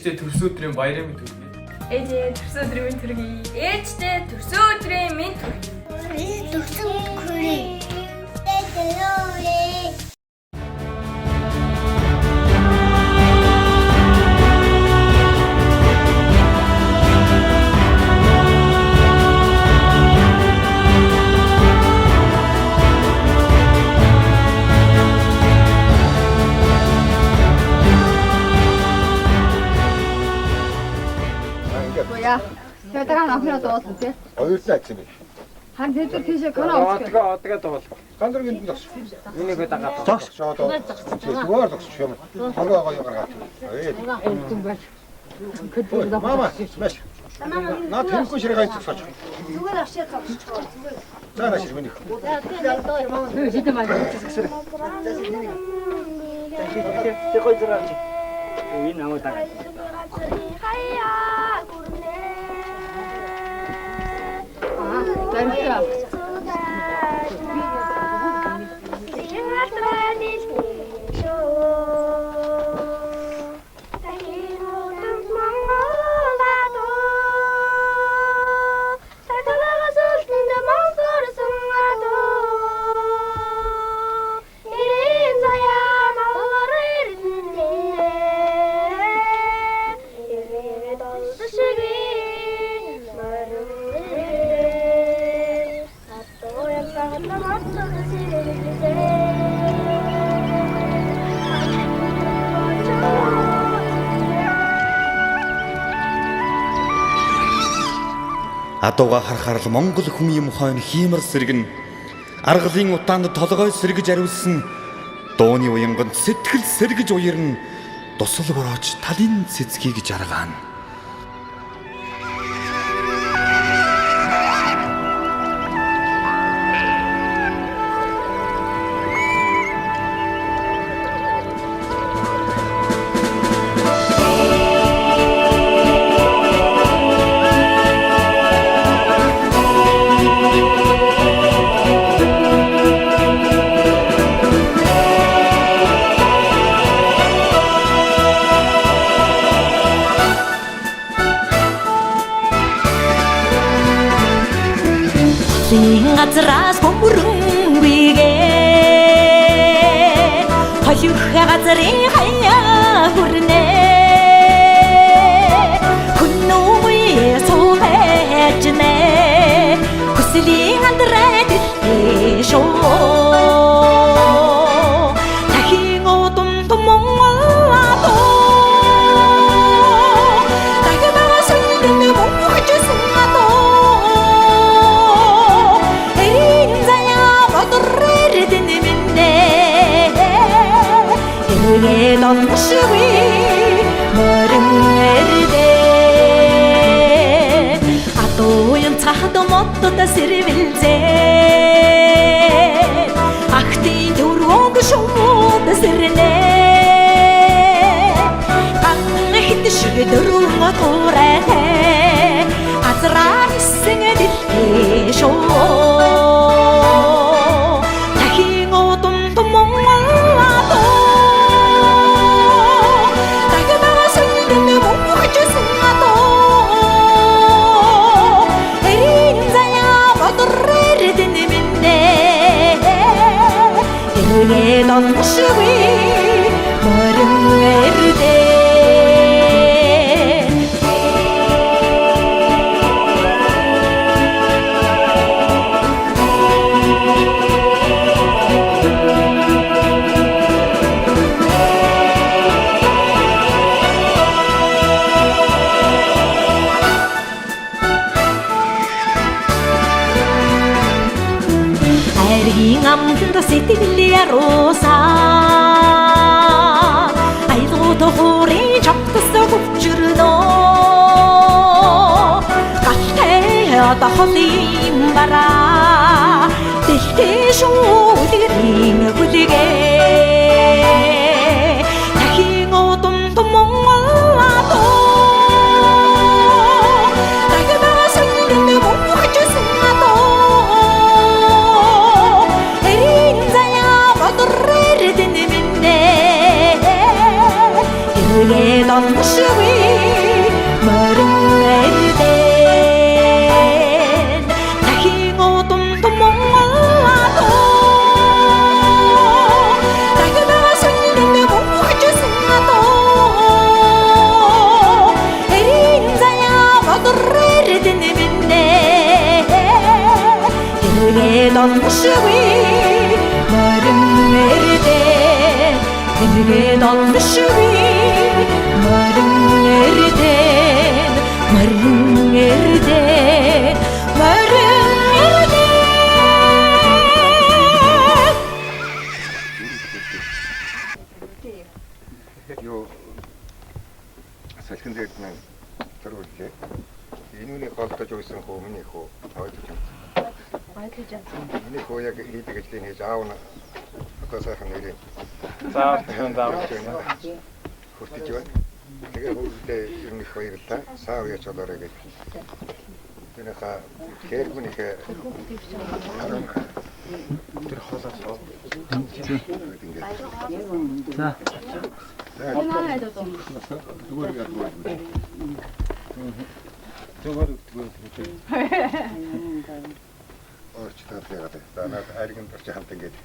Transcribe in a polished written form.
ээжтэй төрсөн өдрийн баярын мэнд хүргэе. Ээжээ төрсөн өдрийн мэнд хүргэе. Ээжтэй төрсөн өдрийн мэнд хүргэе. Төрсөн хүргэе. Ja, daar nog meer dood te. Ойлаа чинь. Хан тэд тийшээ канаа үзэх. Отгаа доол. Гандрын гинт зогс. Энийг дагаад. Зогс шоод. Зүгээр зогс юм. Хогоо гоё гаргаад. Мама, маш. Наа тэмгүй ширээ гайц зогсооч. Зүгээр авшаа зогсчихоо. Зүгээр. Цаана шир миний. Жидэ маа. Тэ гоё зэрэг. Энэ аваа дагаад. Танья. Адууга харахаар л Монгол хүн юм хойно хиймэр сэргэн аргалын утаанд толгой сэргэж ариулсан дууны уянганд сэтгэл сэргэж уярн дусал борооч талын цэцгийг жаргаана. газраас бөмбөрөн бигээ хожих газрын хаяа хүрнэ хүннүү суугачнэ хүслийн андраад шоо тахин одон томоолато тагнаас энэ мохжсэн ато non shui morerde atoyon цахад мотто та сэрвэлзэ ахти дөрөг шууд сэрнэ ган хит шиг дөрөг моторэ азраа сэнгэдэл шоо тахин одон томоолато non shui morerde amdo сэтгэлээ роса айдото хори чамтсаа хөвчөрнө гатээ одоо холим бара дэлхий шүүдгэрийн хүлэгээ тахин одон томоолато тагнаас энэ мохжсэн ато non shui нотлошгүй морин эрдэн морин эрдэн Юу салхин дээр маань зориуллээ. Энүүний голдож уйсан хөө миний хөө ойлгож байна. Ойлгож байна. Миний хөө яг хийдэг ажлыг хийж аав нь одоо сайхан нэрээ Заавал заавал. хүртэж байна. Тэгээ хөөдөө ер нь их баярлалаа. Саа уяач болоорой гэж. Тэрнийхээ хэрэгнийхээ тэр хоолоос За. Энэ хайдаа доо. зүгээр яг байна. Зүгээр зүгээр. Орчлаад яагаад вэ? Танаа аригын төрч хамт ингэж.